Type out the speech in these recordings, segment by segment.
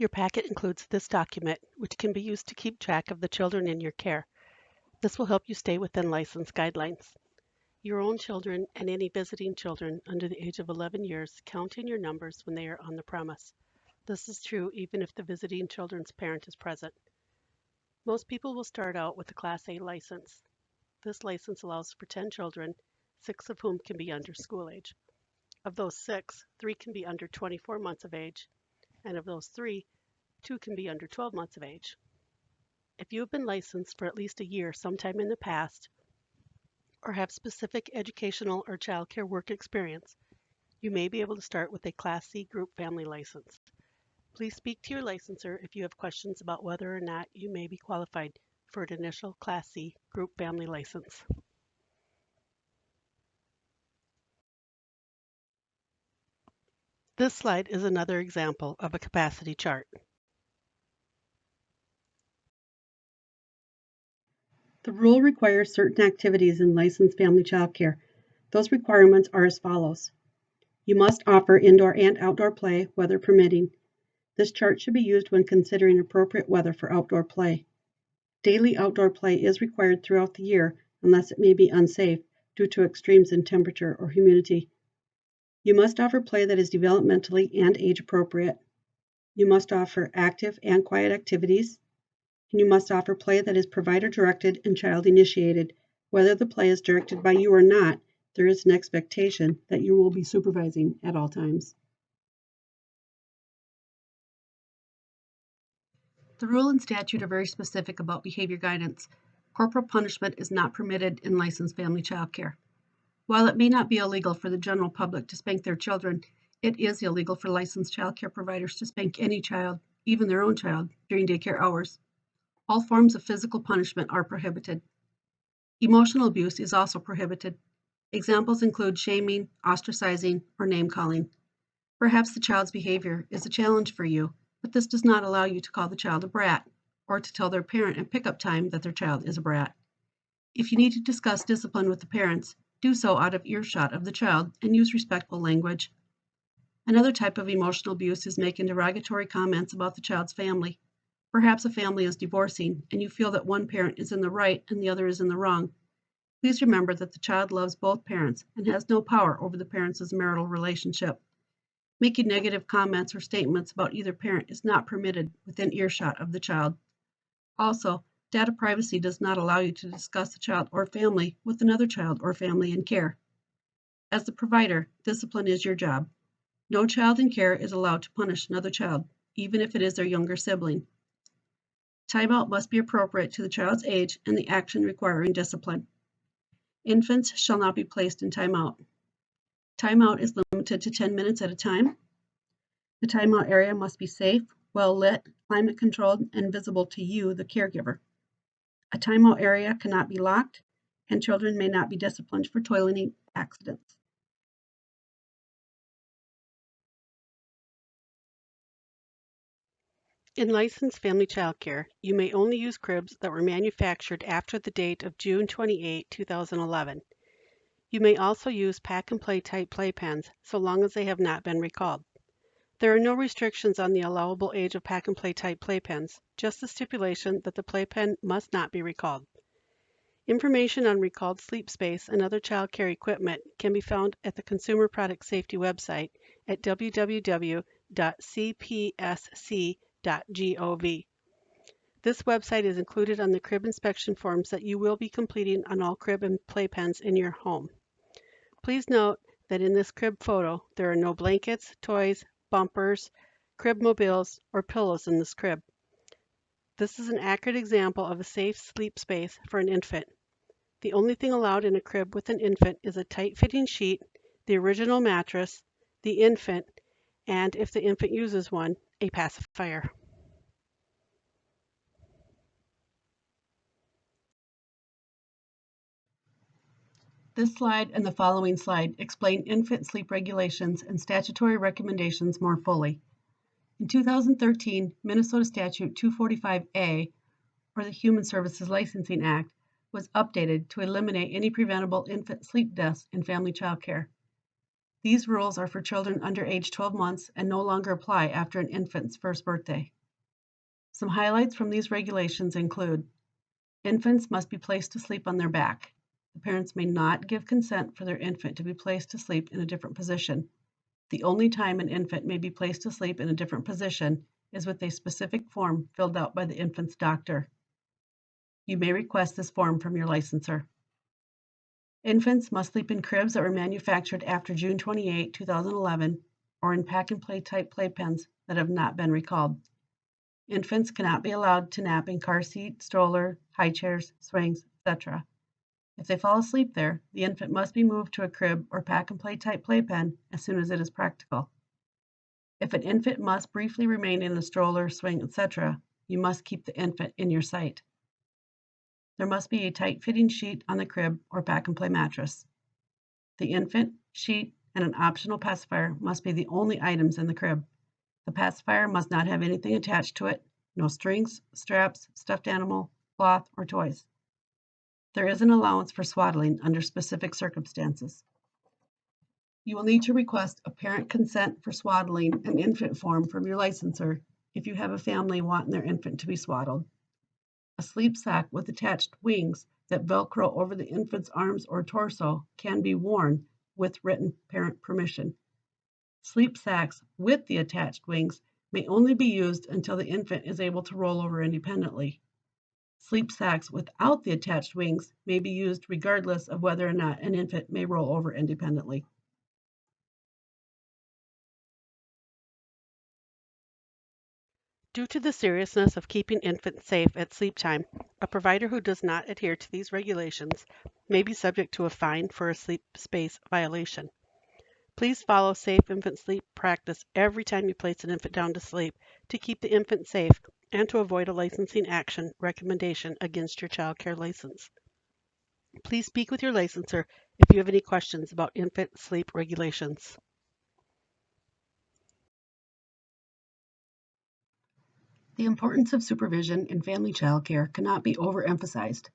Your packet includes this document, which can be used to keep track of the children in your care. This will help you stay within license guidelines. Your own children and any visiting children under the age of 11 years count in your numbers when they are on the premise. This is true even if the visiting children's parent is present. Most people will start out with a Class A license. This license allows for 10 children, 6 of whom can be under school age. Of those 6, 3 can be under 24 months of age, and of those 3, 2 can be under 12 months of age. If you have been licensed for at least a year sometime in the past, or have specific educational or child care work experience, you may be able to start with a Class C group family license. Please speak to your licensor if you have questions about whether or not you may be qualified for an initial Class C group family license. This slide is another example of a capacity chart. The rule requires certain activities in licensed family child care. Those requirements are as follows. You must offer indoor and outdoor play, weather permitting. This chart should be used when considering appropriate weather for outdoor play. Daily outdoor play is required throughout the year unless it may be unsafe due to extremes in temperature or humidity. You must offer play that is developmentally and age appropriate. You must offer active and quiet activities. And you must offer play that is provider directed and child initiated. Whether the play is directed by you or not, there is an expectation that you will be supervising at all times. The rule and statute are very specific about behavior guidance. Corporal punishment is not permitted in licensed family child care. While it may not be illegal for the general public to spank their children, it is illegal for licensed child care providers to spank any child, even their own child, during daycare hours. All forms of physical punishment are prohibited. Emotional abuse is also prohibited. Examples include shaming, ostracizing, or name-calling. Perhaps the child's behavior is a challenge for you, but this does not allow you to call the child a brat or to tell their parent at pickup time that their child is a brat. If you need to discuss discipline with the parents, do so out of earshot of the child and use respectful language. Another type of emotional abuse is making derogatory comments about the child's family. Perhaps a family is divorcing and you feel that one parent is in the right and the other is in the wrong. Please remember that the child loves both parents and has no power over the parents' marital relationship. Making negative comments or statements about either parent is not permitted within earshot of the child. Also, data privacy does not allow you to discuss the child or family with another child or family in care. As the provider, discipline is your job. No child in care is allowed to punish another child, even if it is their younger sibling. Timeout must be appropriate to the child's age and the action requiring discipline. Infants shall not be placed in timeout. Timeout is limited to 10 minutes at a time. The timeout area must be safe, well lit, climate controlled, and visible to you, the caregiver. A timeout area cannot be locked, and children may not be disciplined for toileting accidents. In licensed family child care, you may only use cribs that were manufactured after the date of June 28, 2011. You may also use pack-and-play type playpens so long as they have not been recalled. There are no restrictions on the allowable age of pack-and-play type playpens, just the stipulation that the playpen must not be recalled. Information on recalled sleep space and other child care equipment can be found at the Consumer Product Safety website at www.cpsc.gov. This website is included on the crib inspection forms that you will be completing on all crib and playpens in your home. Please note that in this crib photo, there are no blankets, toys, bumpers, crib mobiles, or pillows in this crib. This is an accurate example of a safe sleep space for an infant. The only thing allowed in a crib with an infant is a tight-fitting sheet, the original mattress, the infant, and if the infant uses one, a pacifier. This slide and the following slide explain infant sleep regulations and statutory recommendations more fully. In 2013, Minnesota Statute 245A, or the Human Services Licensing Act, was updated to eliminate any preventable infant sleep deaths in family child care. These rules are for children under age 12 months and no longer apply after an infant's first birthday. Some highlights from these regulations include: infants must be placed to sleep on their back. The parents may not give consent for their infant to be placed to sleep in a different position. The only time an infant may be placed to sleep in a different position is with a specific form filled out by the infant's doctor. You may request this form from your licensor. Infants must sleep in cribs that were manufactured after June 28, 2011, or in pack and play type playpens that have not been recalled. Infants cannot be allowed to nap in car seat, stroller, high chairs, swings, etc. If they fall asleep there, the infant must be moved to a crib or pack and play type playpen as soon as it is practical. If an infant must briefly remain in a stroller, swing, etc., you must keep the infant in your sight. There must be a tight-fitting sheet on the crib or pack and play mattress. The infant, sheet, and an optional pacifier must be the only items in the crib. The pacifier must not have anything attached to it, no strings, straps, stuffed animal, cloth, or toys. There is an allowance for swaddling under specific circumstances. You will need to request a parent consent for swaddling and infant form from your licensor if you have a family wanting their infant to be swaddled. A sleep sack with attached wings that Velcro over the infant's arms or torso can be worn with written parent permission. Sleep sacks with the attached wings may only be used until the infant is able to roll over independently. Sleep sacks without the attached wings may be used regardless of whether or not an infant may roll over independently. Due to the seriousness of keeping infants safe at sleep time, a provider who does not adhere to these regulations may be subject to a fine for a sleep space violation. Please follow safe infant sleep practice every time you place an infant down to sleep to keep the infant safe and to avoid a licensing action recommendation against your child care license. Please speak with your licensor if you have any questions about infant sleep regulations. The importance of supervision in family child care cannot be overemphasized.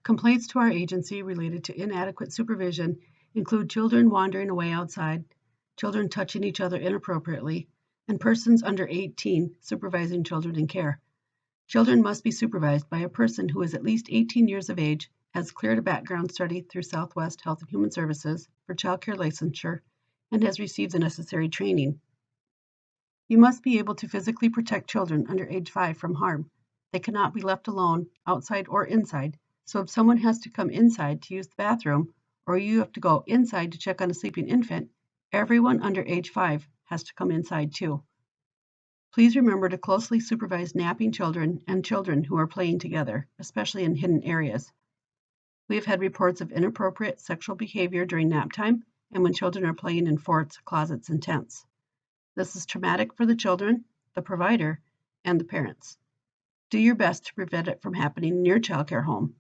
Complaints to our agency related to inadequate supervision include children wandering away outside, children touching each other inappropriately, and persons under 18 supervising children in care. Children must be supervised by a person who is at least 18 years of age, has cleared a background study through Southwest Health and Human Services for child care licensure, and has received the necessary training. You must be able to physically protect children under age 5 from harm. They cannot be left alone, outside or inside, so if someone has to come inside to use the bathroom, or you have to go inside to check on a sleeping infant, everyone under age 5 has to come inside too. Please remember to closely supervise napping children and children who are playing together, especially in hidden areas. We have had reports of inappropriate sexual behavior during nap time and when children are playing in forts, closets, and tents. This is traumatic for the children, the provider, and the parents. Do your best to prevent it from happening in your child care home.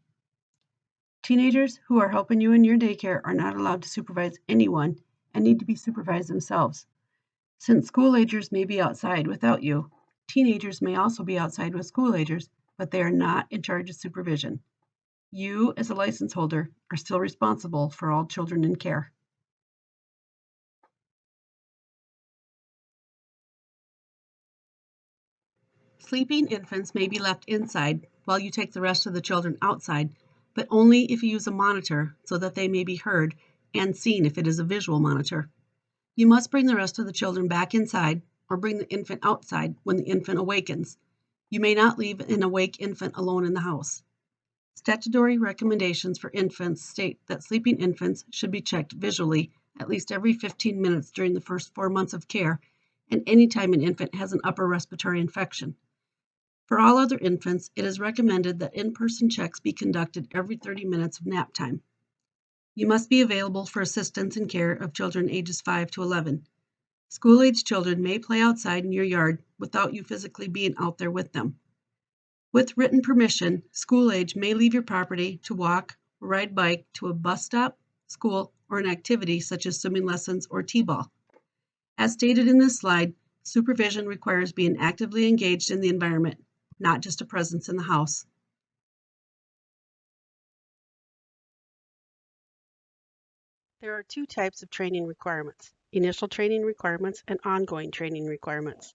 Teenagers who are helping you in your daycare are not allowed to supervise anyone and need to be supervised themselves. Since school-agers may be outside without you, teenagers may also be outside with school-agers, but they are not in charge of supervision. You, as a license holder, are still responsible for all children in care. Sleeping infants may be left inside while you take the rest of the children outside, but only if you use a monitor so that they may be heard and seen if it is a visual monitor. You must bring the rest of the children back inside or bring the infant outside when the infant awakens. You may not leave an awake infant alone in the house. Statutory recommendations for infants state that sleeping infants should be checked visually at least every 15 minutes during the first 4 months of care and anytime an infant has an upper respiratory infection. For all other infants, it is recommended that in-person checks be conducted every 30 minutes of nap time. You must be available for assistance in care of children ages 5 to 11. School-age children may play outside in your yard without you physically being out there with them. With written permission, school-age may leave your property to walk or ride bike to a bus stop, school, or an activity such as swimming lessons or t-ball. As stated in this slide, supervision requires being actively engaged in the environment, not just a presence in the house. There are two types of training requirements: initial training requirements, and ongoing training requirements.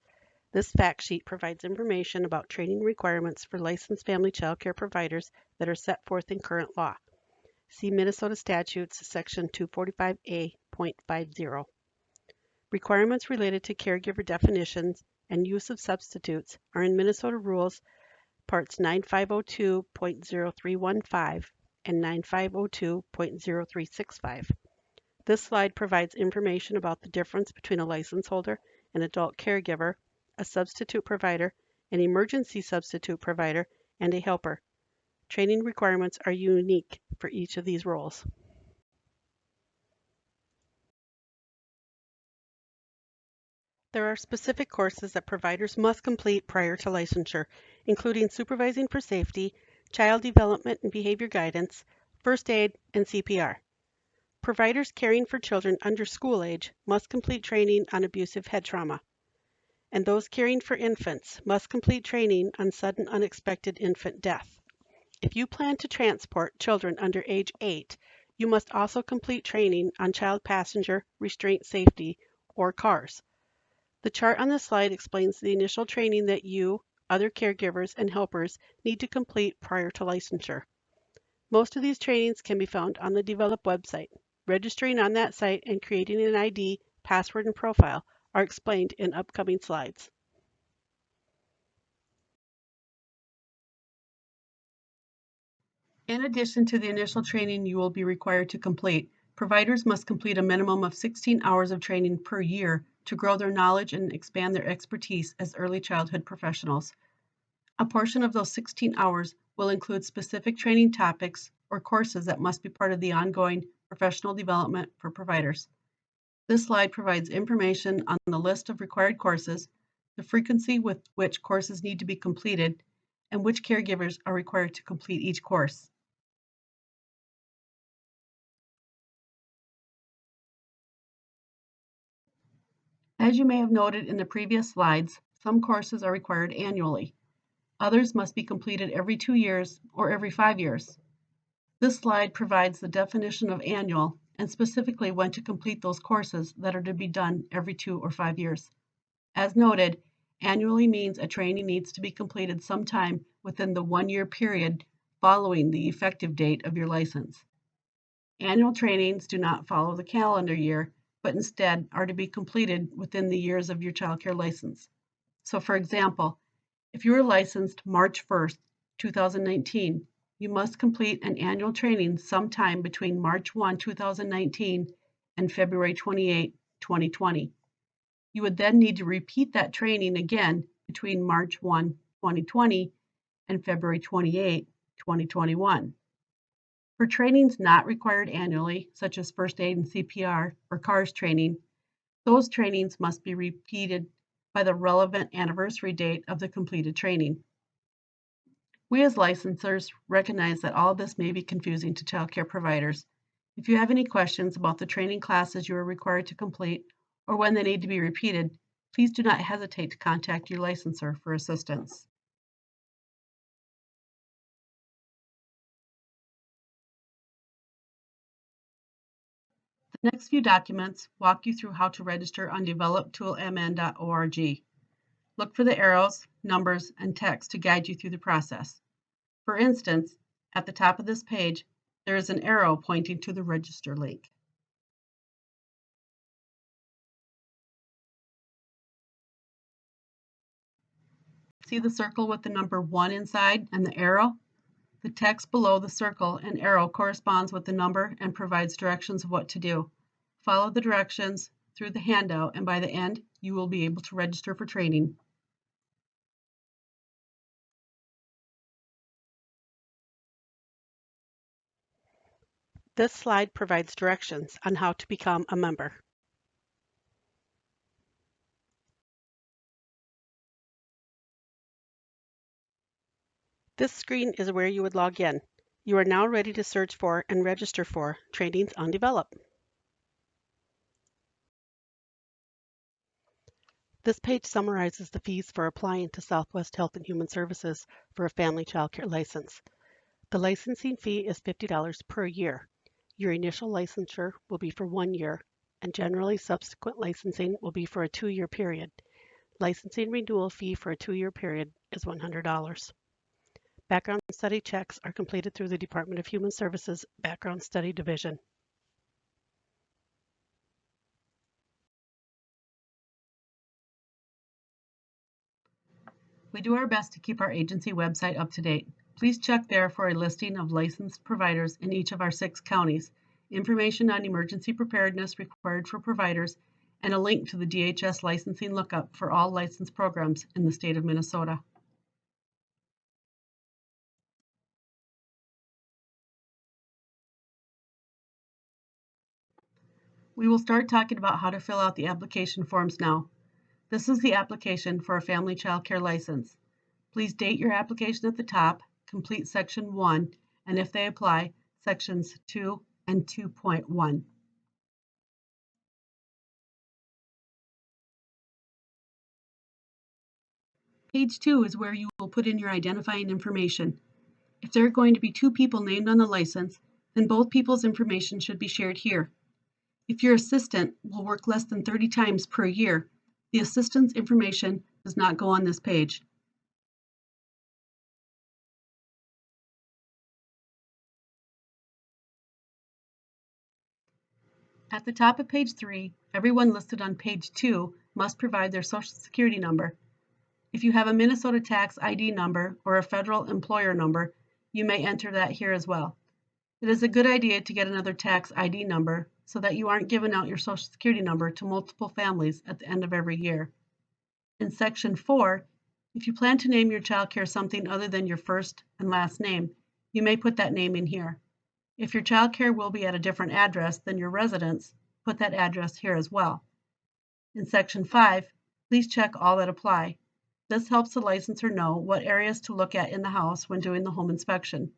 This fact sheet provides information about training requirements for licensed family child care providers that are set forth in current law. See Minnesota Statutes Section 245A.50. Requirements related to caregiver definitions and use of substitutes are in Minnesota Rules Parts 9502.0315 and 9502.0365. This slide provides information about the difference between a license holder, an adult caregiver, a substitute provider, an emergency substitute provider, and a helper. Training requirements are unique for each of these roles. There are specific courses that providers must complete prior to licensure, including supervising for safety, child development and behavior guidance, first aid, and CPR. Providers caring for children under school age must complete training on abusive head trauma, and those caring for infants must complete training on sudden unexpected infant death. If you plan to transport children under age 8, you must also complete training on child passenger restraint safety or CARS. The chart on this slide explains the initial training that you, other caregivers, and helpers need to complete prior to licensure. Most of these trainings can be found on the Develop website. Registering on that site and creating an ID, password, and profile are explained in upcoming slides. In addition to the initial training you will be required to complete, providers must complete a minimum of 16 hours of training per year to grow their knowledge and expand their expertise as early childhood professionals. A portion of those 16 hours will include specific training topics or courses that must be part of the ongoing professional development for providers. This slide provides information on the list of required courses, the frequency with which courses need to be completed, and which caregivers are required to complete each course. As you may have noted in the previous slides, some courses are required annually. Others must be completed every 2 years or every 5 years. This slide provides the definition of annual and specifically when to complete those courses that are to be done every 2 or 5 years. As noted, annually means a training needs to be completed sometime within the 1-year period following the effective date of your license. Annual trainings do not follow the calendar year, but instead are to be completed within the years of your childcare license. So for example, if you were licensed March 1st, 2019, you must complete an annual training sometime between March 1, 2019 and February 28, 2020. You would then need to repeat that training again between March 1, 2020 and February 28, 2021. For trainings not required annually, such as first aid and CPR or CARS training, those trainings must be repeated by the relevant anniversary date of the completed training. We as licensors recognize that all this may be confusing to childcare providers. If you have any questions about the training classes you are required to complete or when they need to be repeated, please do not hesitate to contact your licensor for assistance. The next few documents walk you through how to register on developtoolmn.org. Look for the arrows, numbers, and text to guide you through the process. For instance, at the top of this page, there is an arrow pointing to the register link. See the circle with the number 1 inside and the arrow? The text below the circle and arrow corresponds with the number and provides directions of what to do. Follow the directions through the handout, and by the end, you will be able to register for training. This slide provides directions on how to become a member. This screen is where you would log in. You are now ready to search for and register for trainings on Develop. This page summarizes the fees for applying to Southwest Health and Human Services for a family child care license. The licensing fee is $50 per year. Your initial licensure will be for 1 year, and generally subsequent licensing will be for a 2-year period. Licensing renewal fee for a 2-year period is $100. Background study checks are completed through the Department of Human Services Background Study Division. We do our best to keep our agency website up to date. Please check there for a listing of licensed providers in each of our 6 counties, information on emergency preparedness required for providers, and a link to the DHS licensing lookup for all licensed programs in the state of Minnesota. We will start talking about how to fill out the application forms now. This is the application for a family child care license. Please date your application at the top, complete section 1, and if they apply, sections 2 and 2.1. Page 2 is where you will put in your identifying information. If there are going to be 2 people named on the license, then both people's information should be shared here. If your assistant will work less than 30 times per year, the assistant's information does not go on this page. At the top of page 3, everyone listed on page 2 must provide their Social Security number. If you have a Minnesota tax ID number or a federal employer number, you may enter that here as well. It is a good idea to get another tax ID number so that you aren't giving out your Social Security number to multiple families at the end of every year. In section 4, if you plan to name your child care something other than your first and last name, you may put that name in here. If your child care will be at a different address than your residence, put that address here as well. In section 5, please check all that apply. This helps the licensor know what areas to look at in the house when doing the home inspection.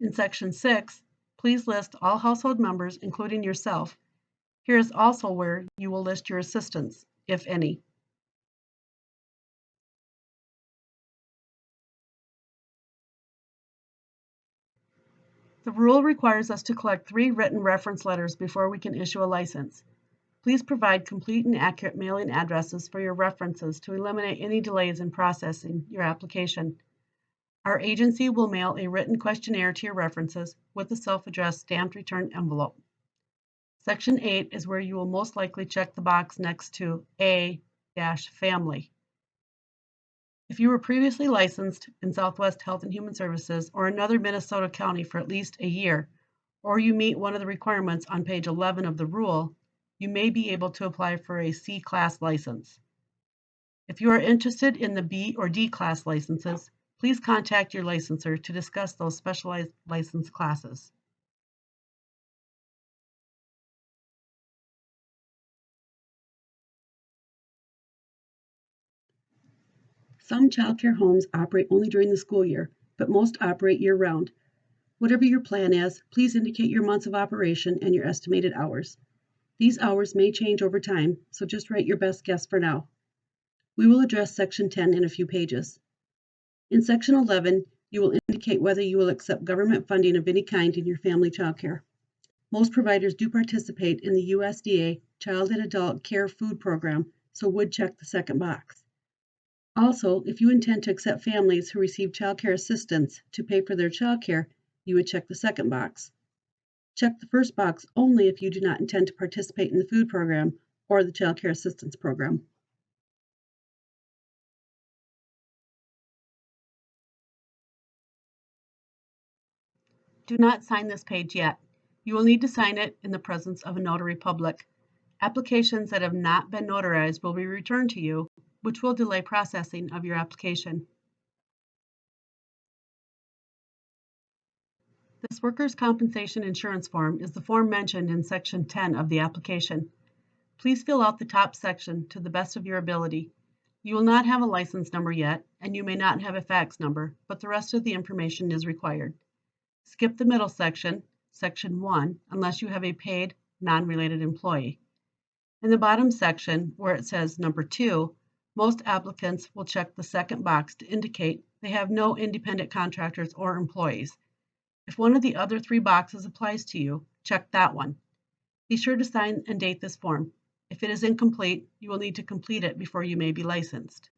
In section 6, please list all household members, including yourself. Here is also where you will list your assistants, if any. The rule requires us to collect 3 written reference letters before we can issue a license. Please provide complete and accurate mailing addresses for your references to eliminate any delays in processing your application. Our agency will mail a written questionnaire to your references with a self-addressed stamped return envelope. Section 8 is where you will most likely check the box next to A-Family. If you were previously licensed in Southwest Health and Human Services or another Minnesota county for at least a year, or you meet one of the requirements on page 11 of the rule, you may be able to apply for a C-class license. If you are interested in the B or D class licenses, please contact your licensor to discuss those specialized license classes. Some childcare homes operate only during the school year, but most operate year-round. Whatever your plan is, please indicate your months of operation and your estimated hours. These hours may change over time, so just write your best guess for now. We will address Section 10 in a few pages. In Section 11, you will indicate whether you will accept government funding of any kind in your family child care. Most providers do participate in the USDA Child and Adult Care Food Program, so would check the second box. Also, if you intend to accept families who receive child care assistance to pay for their child care, you would check the second box. Check the first box only if you do not intend to participate in the food program or the child care assistance program. Do not sign this page yet. You will need to sign it in the presence of a notary public. Applications that have not been notarized will be returned to you, which will delay processing of your application. This workers' compensation insurance form is the form mentioned in Section 10 of the application. Please fill out the top section to the best of your ability. You will not have a license number yet, and you may not have a fax number, but the rest of the information is required. Skip the middle section, Section 1, unless you have a paid, non-related employee. In the bottom section, where it says number 2, most applicants will check the second box to indicate they have no independent contractors or employees. If one of the other 3 boxes applies to you, check that one. Be sure to sign and date this form. If it is incomplete, you will need to complete it before you may be licensed.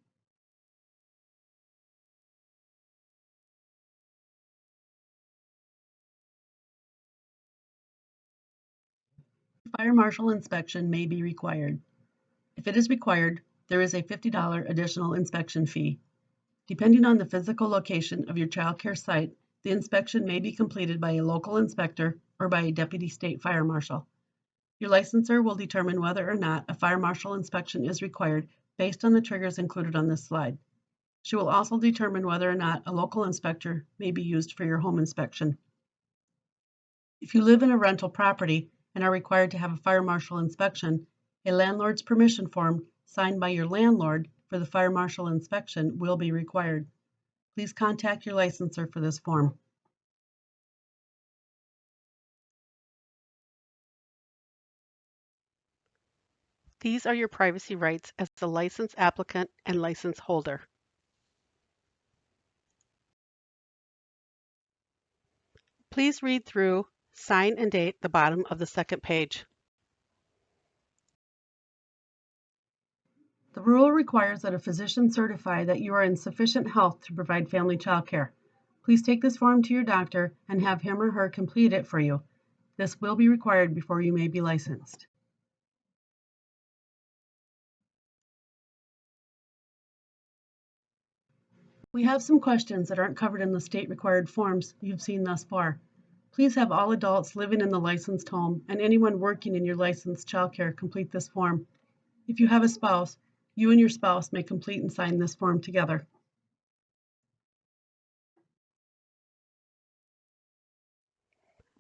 Fire marshal inspection may be required. If it is required, there is a $50 additional inspection fee. Depending on the physical location of your child care site, the inspection may be completed by a local inspector or by a deputy state fire marshal. Your licensor will determine whether or not a fire marshal inspection is required based on the triggers included on this slide. She will also determine whether or not a local inspector may be used for your home inspection. If you live in a rental property and are required to have a fire marshal inspection, a landlord's permission form signed by your landlord for the fire marshal inspection will be required. Please contact your licensor for this form. These are your privacy rights as the license applicant and license holder. Please read through, sign and date the bottom of the second page. The rule requires that a physician certify that you are in sufficient health to provide family child care. Please take this form to your doctor and have him or her complete it for you. This will be required before you may be licensed. We have some questions that aren't covered in the state required forms you've seen thus far. Please have all adults living in the licensed home and anyone working in your licensed childcare complete this form. If you have a spouse, you and your spouse may complete and sign this form together.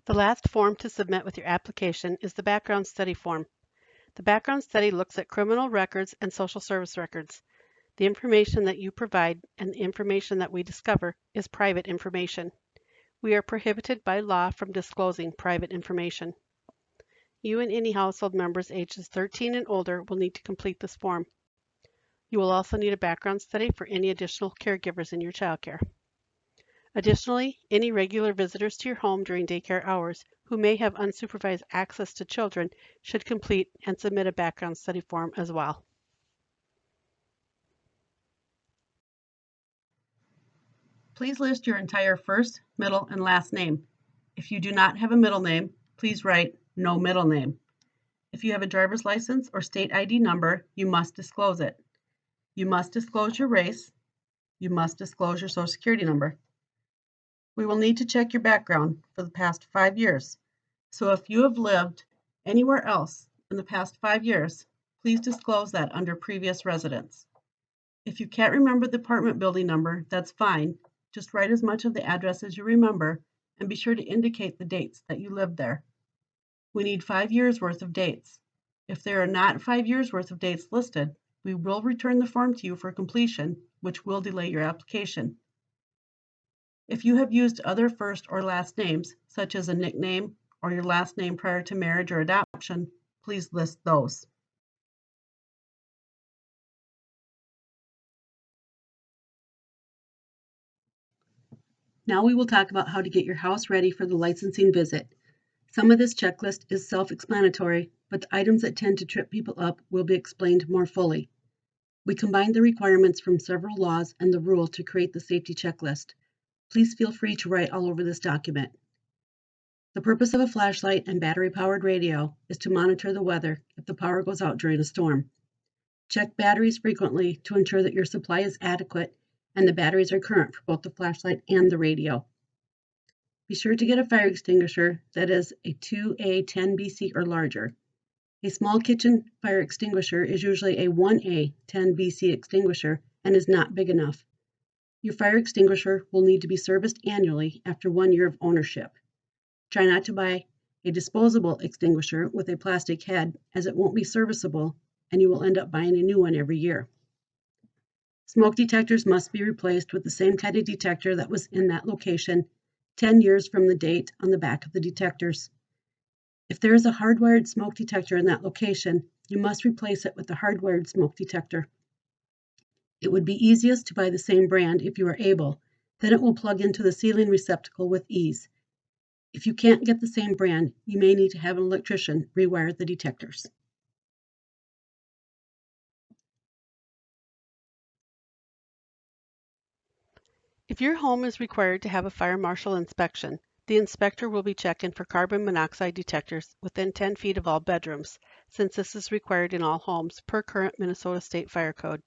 The last form to submit with your application is the background study form. The background study looks at criminal records and social service records. The information that you provide and the information that we discover is private information. We are prohibited by law from disclosing private information. You and any household members ages 13 and older will need to complete this form. You will also need a background study for any additional caregivers in your childcare. Additionally, any regular visitors to your home during daycare hours who may have unsupervised access to children should complete and submit a background study form as well. Please list your entire first, middle, and last name. If you do not have a middle name, please write no middle name. If you have a driver's license or state ID number, you must disclose it. You must disclose your race. You must disclose your social security number. We will need to check your background for the past 5 years. So if you have lived anywhere else in the past 5 years, please disclose that under previous residence. If you can't remember the apartment building number, that's fine. Just write as much of the address as you remember and be sure to indicate the dates that you lived there. We need 5 years worth of dates. If there are not 5 years worth of dates listed, we will return the form to you for completion, which will delay your application. If you have used other first or last names, such as a nickname or your last name prior to marriage or adoption, please list those. Now we will talk about how to get your house ready for the licensing visit. Some of this checklist is self-explanatory, but the items that tend to trip people up will be explained more fully. We combined the requirements from several laws and the rule to create the safety checklist. Please feel free to write all over this document. The purpose of a flashlight and battery-powered radio is to monitor the weather if the power goes out during a storm. Check batteries frequently to ensure that your supply is adequate and the batteries are current for both the flashlight and the radio. Be sure to get a fire extinguisher that is a 2A 10 BC or larger. A small kitchen fire extinguisher is usually a 1A 10 BC extinguisher and is not big enough. Your fire extinguisher will need to be serviced annually after 1 year of ownership. Try not to buy a disposable extinguisher with a plastic head, as it won't be serviceable and you will end up buying a new one every year. Smoke detectors must be replaced with the same kind of detector that was in that location 10 years from the date on the back of the detectors. If there is a hardwired smoke detector in that location, you must replace it with a hardwired smoke detector. It would be easiest to buy the same brand if you are able, then it will plug into the ceiling receptacle with ease. If you can't get the same brand, you may need to have an electrician rewire the detectors. If your home is required to have a fire marshal inspection, the inspector will be checking for carbon monoxide detectors within 10 feet of all bedrooms, since this is required in all homes per current Minnesota State Fire Code.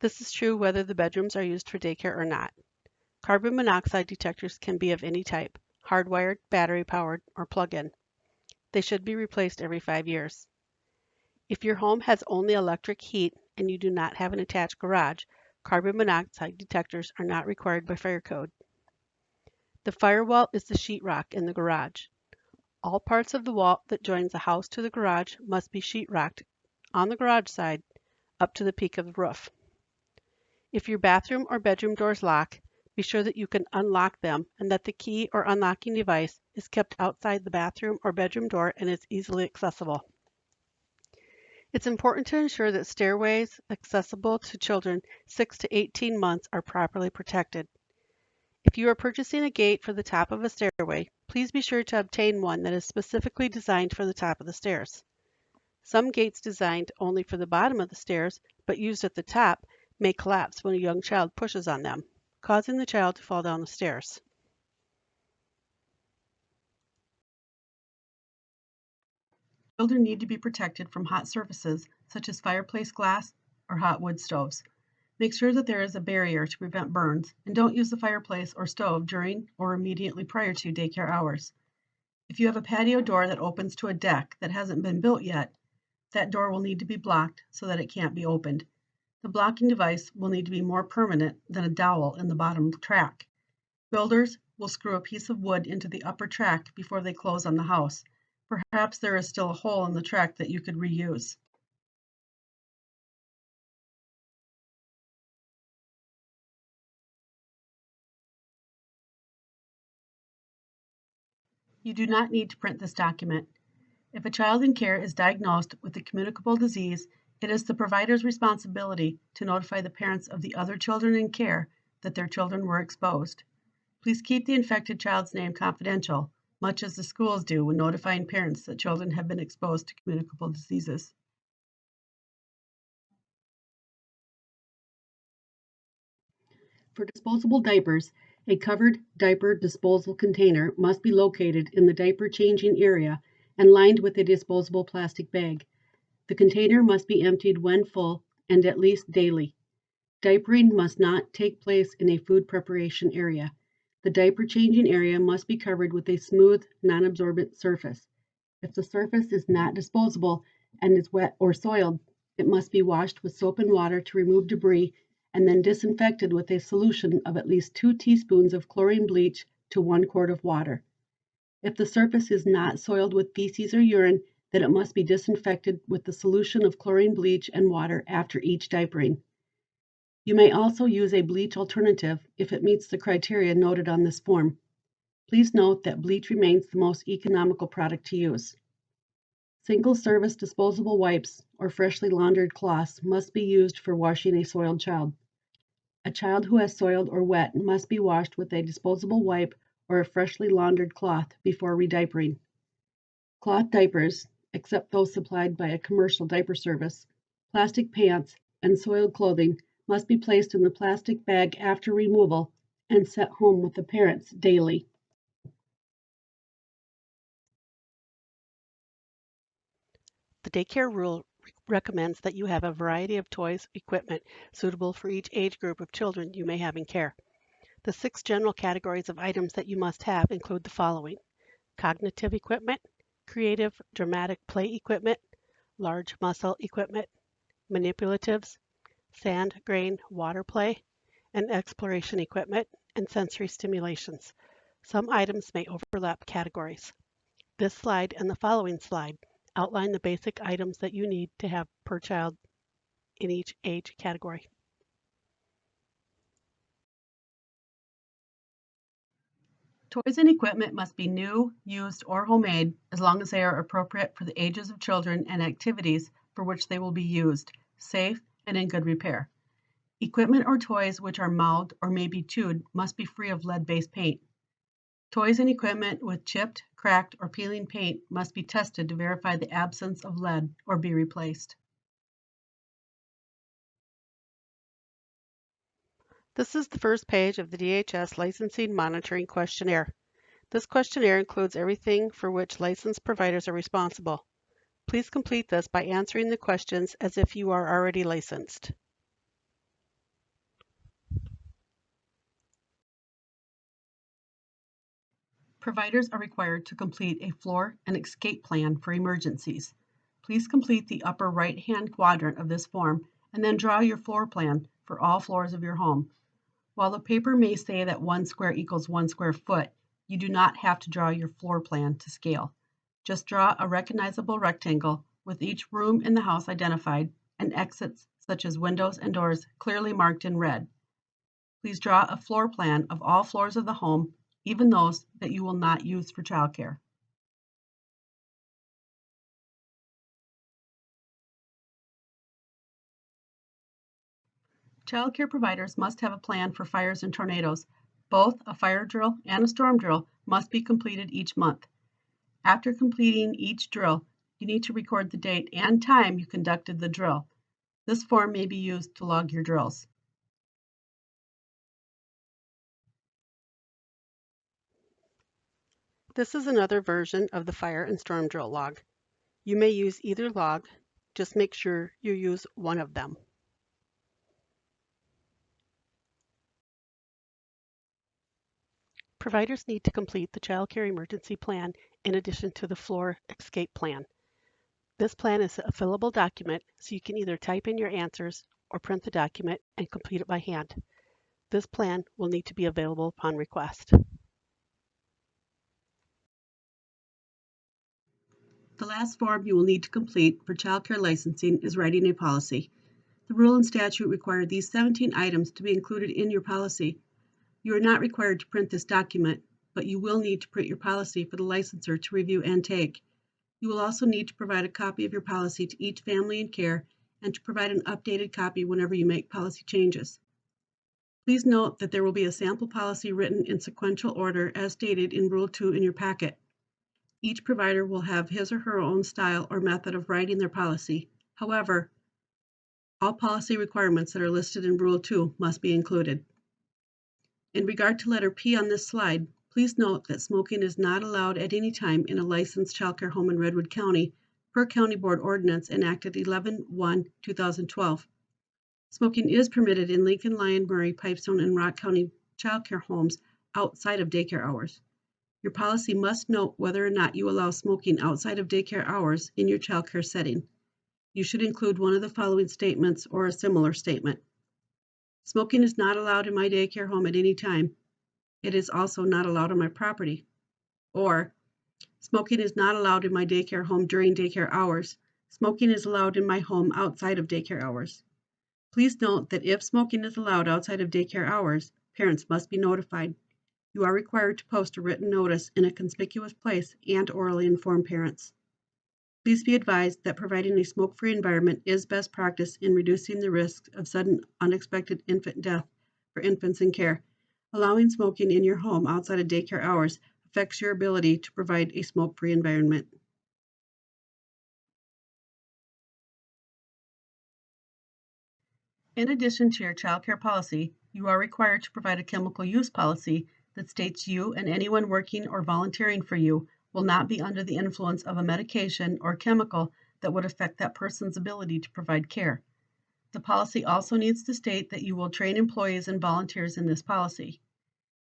This is true whether the bedrooms are used for daycare or not. Carbon monoxide detectors can be of any type, hardwired, battery-powered, or plug-in. They should be replaced every 5 years. If your home has only electric heat and you do not have an attached garage, carbon monoxide detectors are not required by fire code. The firewall is the sheetrock in the garage. All parts of the wall that joins the house to the garage must be sheetrocked on the garage side up to the peak of the roof. If your bathroom or bedroom doors lock, be sure that you can unlock them and that the key or unlocking device is kept outside the bathroom or bedroom door and is easily accessible. It's important to ensure that stairways accessible to children 6 to 18 months are properly protected. If you are purchasing a gate for the top of a stairway, please be sure to obtain one that is specifically designed for the top of the stairs. Some gates designed only for the bottom of the stairs, but used at the top, may collapse when a young child pushes on them, causing the child to fall down the stairs. Children need to be protected from hot surfaces such as fireplace glass or hot wood stoves. Make sure that there is a barrier to prevent burns, and don't use the fireplace or stove during or immediately prior to daycare hours. If you have a patio door that opens to a deck that hasn't been built yet, that door will need to be blocked so that it can't be opened. The blocking device will need to be more permanent than a dowel in the bottom track. Builders will screw a piece of wood into the upper track before they close on the house. Perhaps there is still a hole in the track that you could reuse. You do not need to print this document. If a child in care is diagnosed with a communicable disease, it is the provider's responsibility to notify the parents of the other children in care that their children were exposed. Please keep the infected child's name confidential, much as the schools do when notifying parents that children have been exposed to communicable diseases. For disposable diapers, a covered diaper disposal container must be located in the diaper changing area and lined with a disposable plastic bag. The container must be emptied when full and at least daily. Diapering must not take place in a food preparation area. The diaper changing area must be covered with a smooth, non-absorbent surface. If the surface is not disposable and is wet or soiled, it must be washed with soap and water to remove debris and then disinfected with a solution of at least 2 teaspoons of chlorine bleach to 1 quart of water. If the surface is not soiled with feces or urine, then it must be disinfected with the solution of chlorine bleach and water after each diapering. You may also use a bleach alternative if it meets the criteria noted on this form. Please note that bleach remains the most economical product to use. Single-service disposable wipes or freshly laundered cloths must be used for washing a soiled child. A child who has soiled or wet must be washed with a disposable wipe or a freshly laundered cloth before rediapering. Cloth diapers, except those supplied by a commercial diaper service, plastic pants, and soiled clothing must be placed in the plastic bag after removal and sent home with the parents daily. The daycare rule recommends that you have a variety of toys, equipment suitable for each age group of children you may have in care. The 6 general categories of items that you must have include the following: cognitive equipment, creative, dramatic play equipment, large muscle equipment, manipulatives, sand, grain, water play, and exploration equipment, and sensory stimulations. Some items may overlap categories. This slide and the following slide outline the basic items that you need to have per child in each age category. Toys and equipment must be new, used, or homemade as long as they are appropriate for the ages of children and activities for which they will be used, safe, and in good repair. Equipment or toys which are mouthed or may be chewed must be free of lead-based paint. Toys and equipment with chipped, cracked, or peeling paint must be tested to verify the absence of lead or be replaced. This is the first page of the DHS Licensing Monitoring Questionnaire. This questionnaire includes everything for which licensed providers are responsible. Please complete this by answering the questions as if you are already licensed. Providers are required to complete a floor and escape plan for emergencies. Please complete the upper right-hand quadrant of this form and then draw your floor plan for all floors of your home. While the paper may say that 1 square equals 1 square foot, you do not have to draw your floor plan to scale. Just draw a recognizable rectangle with each room in the house identified and exits such as windows and doors clearly marked in red. Please draw a floor plan of all floors of the home, even those that you will not use for childcare. Childcare providers must have a plan for fires and tornadoes. Both a fire drill and a storm drill must be completed each month. After completing each drill, you need to record the date and time you conducted the drill. This form may be used to log your drills. This is another version of the fire and storm drill log. You may use either log, just make sure you use one of them. Providers need to complete the child care emergency plan in addition to the floor escape plan. This plan is a fillable document, so you can either type in your answers or print the document and complete it by hand. This plan will need to be available upon request. The last form you will need to complete for childcare licensing is writing a policy. The rule and statute require these 17 items to be included in your policy. You are not required to print this document, but you will need to print your policy for the licensor to review and take. You will also need to provide a copy of your policy to each family in care and to provide an updated copy whenever you make policy changes. Please note that there will be a sample policy written in sequential order as stated in Rule 2 in your packet. Each provider will have his or her own style or method of writing their policy. However, all policy requirements that are listed in Rule 2 must be included. In regard to letter P on this slide, please note that smoking is not allowed at any time in a licensed childcare home in Redwood County per County Board Ordinance enacted 11/1/2012. Smoking is permitted in Lincoln, Lyon, Murray, Pipestone, and Rock County childcare homes outside of daycare hours. Your policy must note whether or not you allow smoking outside of daycare hours in your childcare setting. You should include one of the following statements or a similar statement. Smoking is not allowed in my daycare home at any time. It is also not allowed on my property. Or, smoking is not allowed in my daycare home during daycare hours. Smoking is allowed in my home outside of daycare hours. Please note that if smoking is allowed outside of daycare hours, parents must be notified. You are required to post a written notice in a conspicuous place and orally inform parents. Please be advised that providing a smoke-free environment is best practice in reducing the risk of sudden unexpected infant death for infants in care. Allowing smoking in your home outside of daycare hours affects your ability to provide a smoke-free environment. In addition to your child care policy, you are required to provide a chemical use policy that states you and anyone working or volunteering for you will not be under the influence of a medication or chemical that would affect that person's ability to provide care. The policy also needs to state that you will train employees and volunteers in this policy.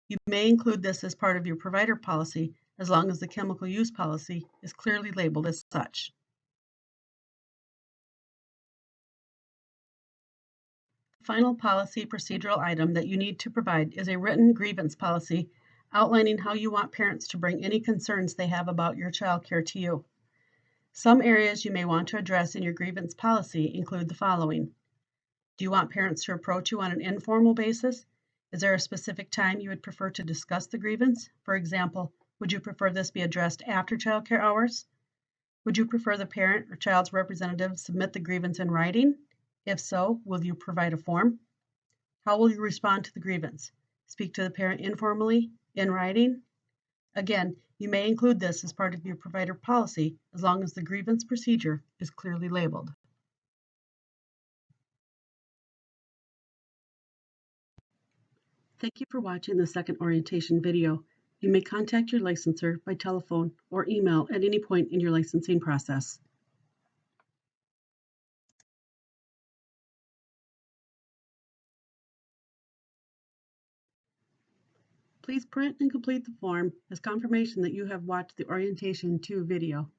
You may include this as part of your provider policy as long as the chemical use policy is clearly labeled as such. The final policy procedural item that you need to provide is a written grievance policy outlining how you want parents to bring any concerns they have about your child care to you. Some areas you may want to address in your grievance policy include the following. Do you want parents to approach you on an informal basis? Is there a specific time you would prefer to discuss the grievance? For example, would you prefer this be addressed after childcare hours? Would you prefer the parent or child's representative submit the grievance in writing? If so, will you provide a form? How will you respond to the grievance? Speak to the parent informally, in writing? Again, you may include this as part of your provider policy as long as the grievance procedure is clearly labeled. Thank you for watching the second orientation video. You may contact your licensor by telephone or email at any point in your licensing process. Please print and complete the form as confirmation that you have watched the Orientation 2 video.